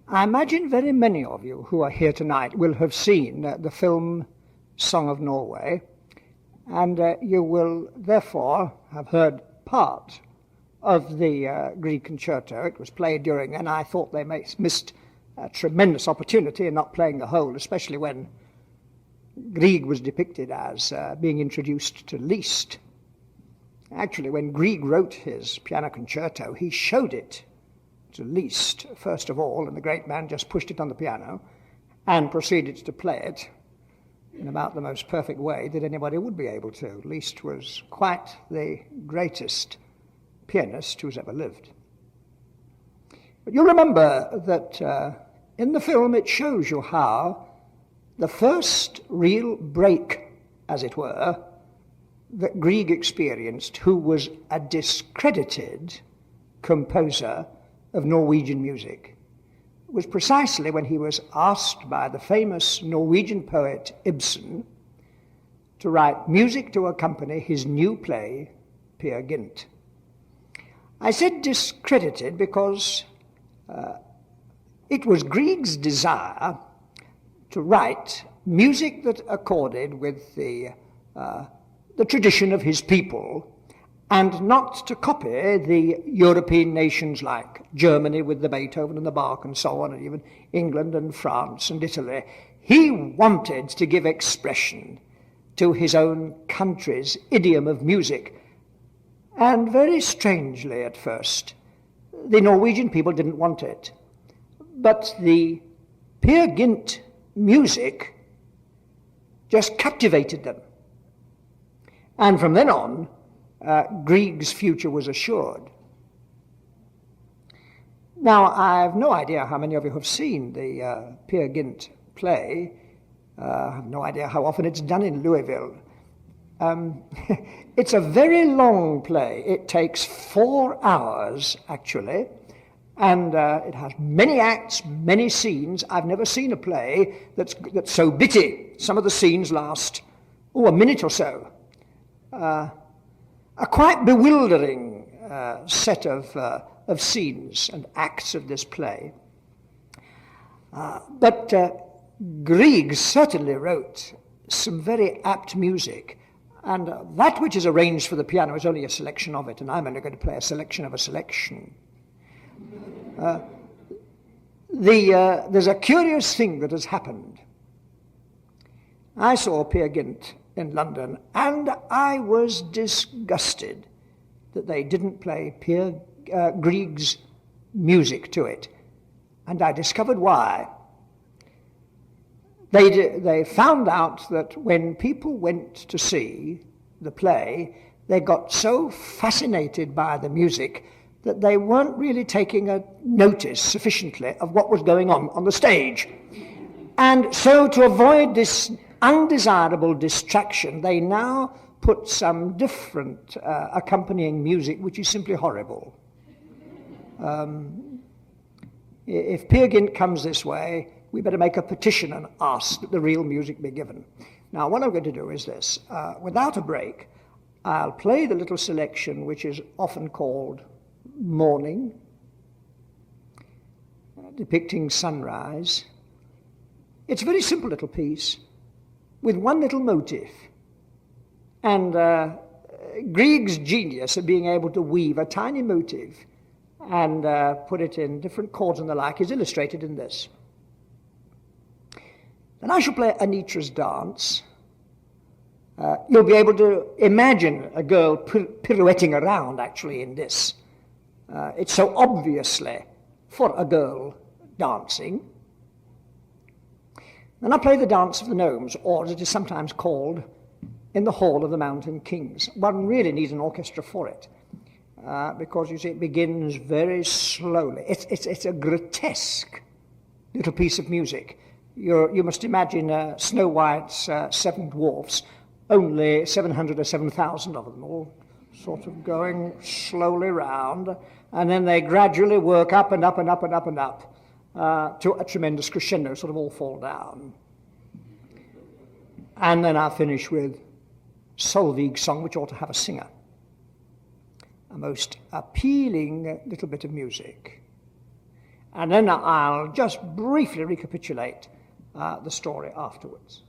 I imagine very many of you who are here tonight will have seen the film Song of Norway, and you will therefore have heard part of the Grieg Concerto. It was played during, and I thought they missed a tremendous opportunity in not playing the whole, especially when Grieg was depicted as being introduced to Liszt. Actually, when Grieg wrote his piano concerto, he showed it to Liszt, first of all, and the great man just pushed it on the piano and proceeded to play it in about the most perfect way that anybody would be able to. Liszt was quite the greatest pianist who's ever lived. But you'll remember that in the film it shows you how the first real break, as it were, that Grieg experienced, who was a discredited composer of Norwegian music, was precisely when he was asked by the famous Norwegian poet Ibsen to write music to accompany his new play, Peer Gynt. I said discredited because it was Grieg's desire to write music that accorded with the tradition of his people, and not to copy the European nations like Germany with the Beethoven and the Bach and so on, and even England and France and Italy. He wanted to give expression to his own country's idiom of music. And very strangely at first, the Norwegian people didn't want it. But the Peer Gynt music just captivated them. And from then on, Grieg's future was assured. Now, I have no idea how many of you have seen the Peer Gynt play. I have no idea how often it's done in Louisville. It's a very long play. It takes 4 hours, actually, and it has many acts, many scenes. I've never seen a play that's so bitty. Some of the scenes last, a minute or so. A quite bewildering set of scenes and acts of this play. But Grieg certainly wrote some very apt music, and that which is arranged for the piano is only a selection of it, and I'm only going to play a selection of a selection. There's a curious thing that has happened. I saw Peer Gynt in London, and I was disgusted that they didn't play Grieg's music to it. And I discovered why. They found out that when people went to see the play, they got so fascinated by the music that they weren't really taking a notice sufficiently of what was going on the stage. And so to avoid this undesirable distraction, they now put some different accompanying music, which is simply horrible. If Peer Gynt comes this way, we better make a petition and ask that the real music be given. Now, what I'm going to do is this. Without a break, I'll play the little selection, which is often called Morning, depicting sunrise. It's a very simple little piece with one little motif. And Grieg's genius of being able to weave a tiny motif and put it in different chords and the like is illustrated in this. Then I shall play Anitra's dance. You'll be able to imagine a girl pirouetting around, actually, in this. It's so obviously for a girl dancing. Then I play the Dance of the Gnomes, or as it is sometimes called, In the Hall of the Mountain Kings. One really needs an orchestra for it, because, you see, it begins very slowly. It's a grotesque little piece of music. You must imagine Snow White's 7 dwarfs, only 700 or 7,000 of them, all sort of going slowly round, and then they gradually work up and up and up and up and up to a tremendous crescendo, sort of all fall down. And then I'll finish with Solveig's song, which ought to have a singer. A most appealing little bit of music. and then I'll just briefly recapitulate the story afterwards.